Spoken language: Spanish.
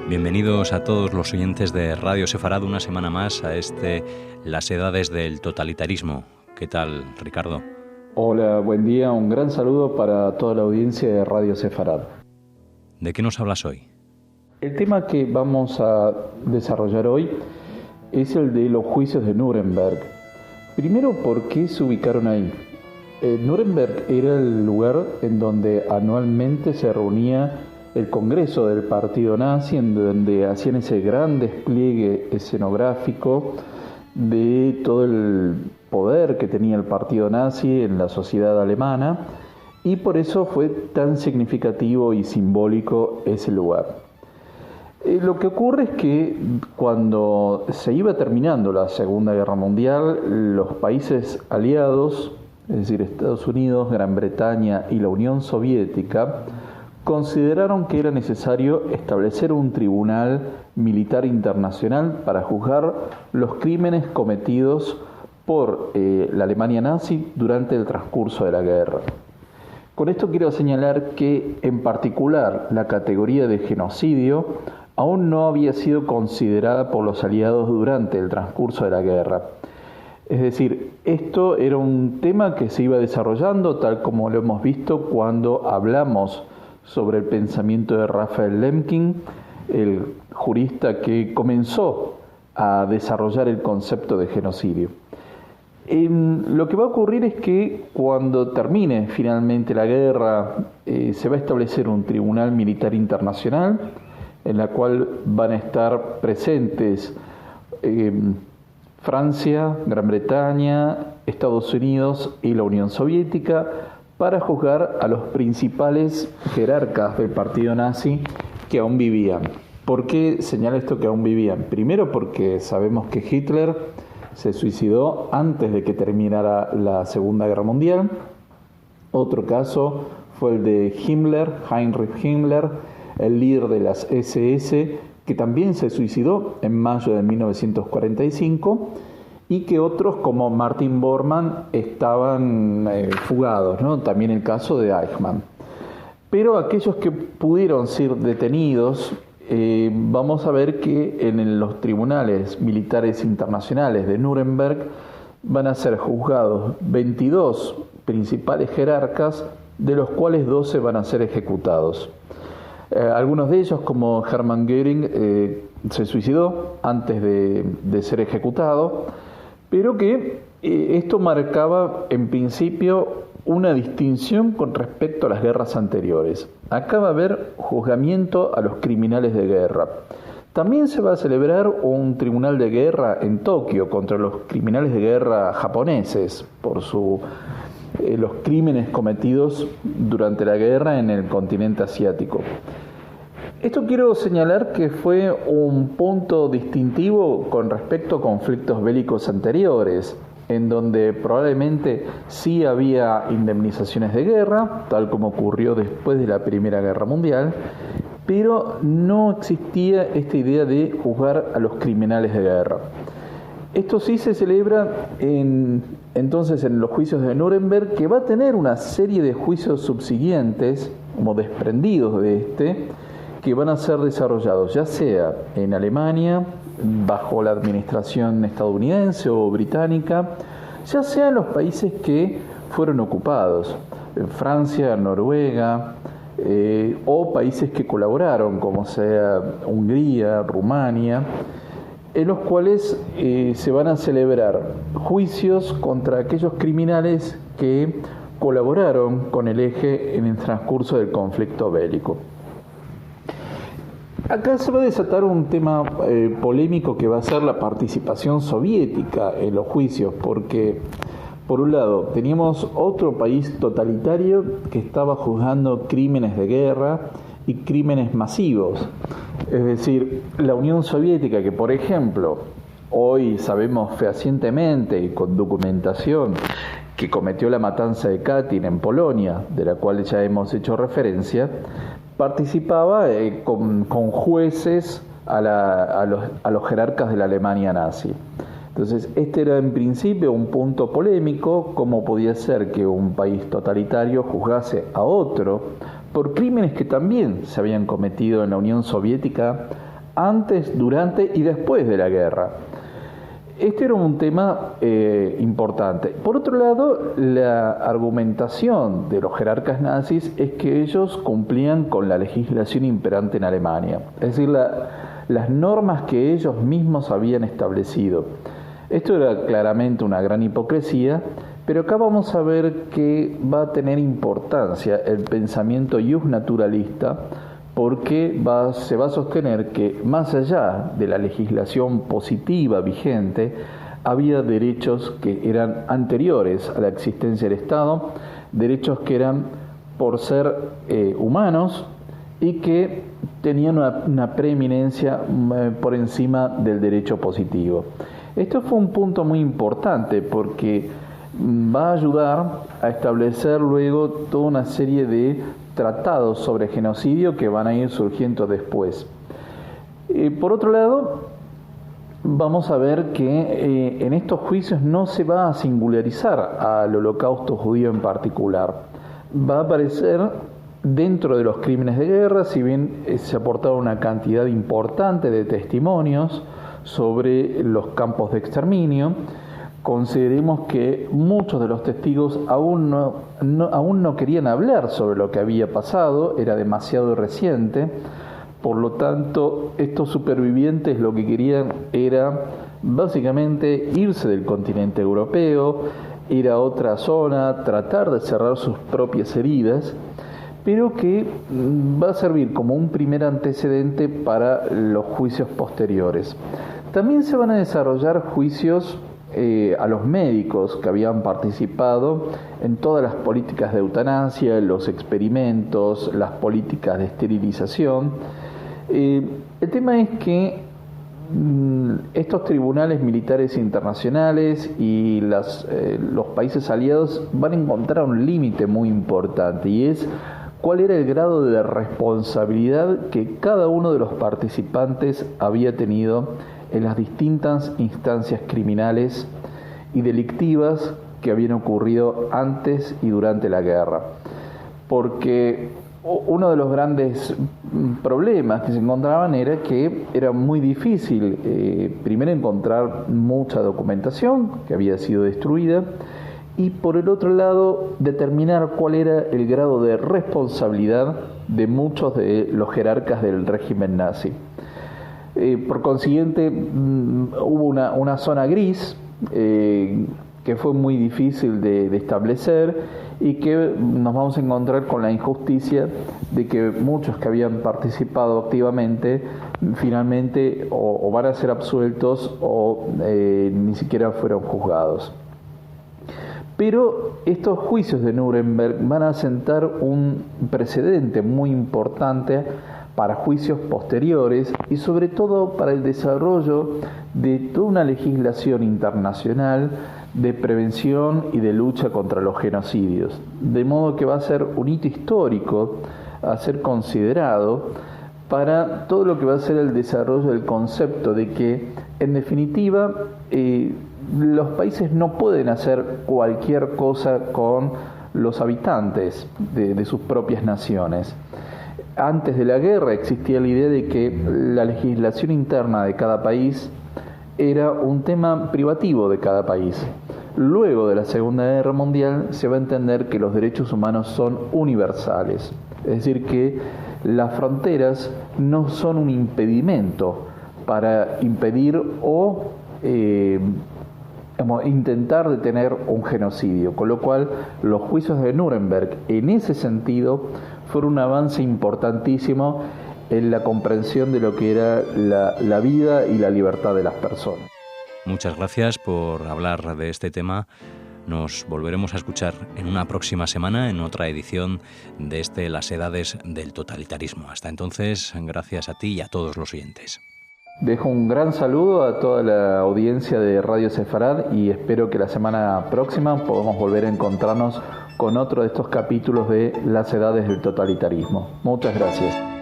Bienvenidos a todos los oyentes de Radio Sefarad una semana más a Las Edades del Totalitarismo. ¿Qué tal, Ricardo? Hola, buen día. Un gran saludo para toda la audiencia de Radio Sefarad. ¿De qué nos hablas hoy? El tema que vamos a desarrollar hoy es el de los juicios de Nuremberg. Primero, ¿por qué se ubicaron ahí? Nuremberg era el lugar en donde anualmente se reunía el Congreso del Partido Nazi, en donde hacían ese gran despliegue escenográfico de todo el poder que tenía el Partido Nazi en la sociedad alemana, y por eso fue tan significativo y simbólico ese lugar. Lo que ocurre es que cuando se iba terminando la Segunda Guerra Mundial, los países aliados, es decir, Estados Unidos, Gran Bretaña y la Unión Soviética, consideraron que era necesario establecer un tribunal militar internacional para juzgar los crímenes cometidos por la Alemania nazi durante el transcurso de la guerra. Con esto quiero señalar que, en particular, la categoría de genocidio aún no había sido considerada por los aliados durante el transcurso de la guerra. Es decir, esto era un tema que se iba desarrollando, tal como lo hemos visto cuando hablamos sobre el pensamiento de Raphael Lemkin, el jurista que comenzó a desarrollar el concepto de genocidio. Lo que va a ocurrir es que cuando termine finalmente la guerra, se va a establecer un tribunal militar internacional en la cual van a estar presentes Francia, Gran Bretaña, Estados Unidos y la Unión Soviética para juzgar a los principales jerarcas del partido nazi que aún vivían. ¿Por qué señala esto que aún vivían? Primero porque sabemos que Hitler se suicidó antes de que terminara la Segunda Guerra Mundial. Otro caso fue el de Himmler, Heinrich Himmler, el líder de las SS, que también se suicidó en mayo de 1945, y que otros como Martin Bormann estaban fugados, ¿no? También el caso de Eichmann. Pero aquellos que pudieron ser detenidos, vamos a ver que en los tribunales militares internacionales de Nuremberg van a ser juzgados 22 principales jerarcas, de los cuales 12 van a ser ejecutados. Algunos de ellos, como Hermann Göring, se suicidó antes de ser ejecutado, pero que esto marcaba en principio una distinción con respecto a las guerras anteriores. Acá va a haber juzgamiento a los criminales de guerra. También se va a celebrar un tribunal de guerra en Tokio contra los criminales de guerra japoneses por los crímenes cometidos durante la guerra en el continente asiático. Esto quiero señalar que fue un punto distintivo con respecto a conflictos bélicos anteriores, en donde probablemente sí había indemnizaciones de guerra, tal como ocurrió después de la Primera Guerra Mundial, pero no existía esta idea de juzgar a los criminales de guerra. Esto sí se celebra entonces en los juicios de Nuremberg, que va a tener una serie de juicios subsiguientes, como desprendidos de este, que van a ser desarrollados ya sea en Alemania, bajo la administración estadounidense o británica, ya sea en los países que fueron ocupados, en Francia, Noruega, o países que colaboraron, como sea Hungría, Rumania, en los cuales se van a celebrar juicios contra aquellos criminales que colaboraron con el eje en el transcurso del conflicto bélico. Acá se va a desatar un tema polémico que va a ser la participación soviética en los juicios, porque por un lado teníamos otro país totalitario que estaba juzgando crímenes de guerra y crímenes masivos, es decir, la Unión Soviética, que por ejemplo hoy sabemos fehacientemente y con documentación que cometió la matanza de Katyn en Polonia, de la cual ya hemos hecho referencia, participaba con jueces a los jerarcas de la Alemania nazi. Entonces, este era en principio un punto polémico: cómo podía ser que un país totalitario juzgase a otro por crímenes que también se habían cometido en la Unión Soviética antes, durante y después de la guerra. Este era un tema importante. Por otro lado, la argumentación de los jerarcas nazis es que ellos cumplían con la legislación imperante en Alemania, es decir, las normas que ellos mismos habían establecido. Esto era claramente una gran hipocresía, pero acá vamos a ver que va a tener importancia el pensamiento justnaturalista, porque se va a sostener que más allá de la legislación positiva vigente, había derechos que eran anteriores a la existencia del Estado, derechos que eran por ser humanos y que tenían una preeminencia por encima del derecho positivo. Esto fue un punto muy importante porque va a ayudar a establecer luego toda una serie de tratados sobre genocidio que van a ir surgiendo después. Por otro lado, vamos a ver que en estos juicios no se va a singularizar al holocausto judío en particular. Va a aparecer dentro de los crímenes de guerra, si bien se aportaron una cantidad importante de testimonios sobre los campos de exterminio. Consideremos que muchos de los testigos aún no querían hablar sobre lo que había pasado, era demasiado reciente, por lo tanto estos supervivientes lo que querían era básicamente irse del continente europeo, ir a otra zona, tratar de cerrar sus propias heridas, pero que va a servir como un primer antecedente para los juicios posteriores. También se van a desarrollar juicios a los médicos que habían participado en todas las políticas de eutanasia, los experimentos, las políticas de esterilización. El tema es que estos tribunales militares internacionales y los países aliados van a encontrar un límite muy importante, y es cuál era el grado de responsabilidad que cada uno de los participantes había tenido en las distintas instancias criminales y delictivas que habían ocurrido antes y durante la guerra. Porque uno de los grandes problemas que se encontraban era que era muy difícil, primero, encontrar mucha documentación que había sido destruida, y por el otro lado, determinar cuál era el grado de responsabilidad de muchos de los jerarcas del régimen nazi. Por consiguiente, hubo una zona gris que fue muy difícil de establecer, y que nos vamos a encontrar con la injusticia de que muchos que habían participado activamente finalmente o van a ser absueltos o ni siquiera fueron juzgados. Pero estos juicios de Nuremberg van a sentar un precedente muy importante para juicios posteriores y sobre todo para el desarrollo de toda una legislación internacional de prevención y de lucha contra los genocidios. De modo que va a ser un hito histórico a ser considerado para todo lo que va a ser el desarrollo del concepto de que, en definitiva, los países no pueden hacer cualquier cosa con los habitantes de sus propias naciones. Antes de la guerra existía la idea de que la legislación interna de cada país era un tema privativo de cada país. Luego de la Segunda Guerra Mundial se va a entender que los derechos humanos son universales, es decir, que las fronteras no son un impedimento para impedir o intentar detener un genocidio, con lo cual los juicios de Nuremberg en ese sentido fueron un avance importantísimo en la comprensión de lo que era la vida y la libertad de las personas. Muchas gracias por hablar de este tema. Nos volveremos a escuchar en una próxima semana en otra edición de Las Edades del Totalitarismo. Hasta entonces, gracias a ti y a todos los oyentes. Dejo un gran saludo a toda la audiencia de Radio Sefarad y espero que la semana próxima podamos volver a encontrarnos con otro de estos capítulos de Las Edades del Totalitarismo. Muchas gracias.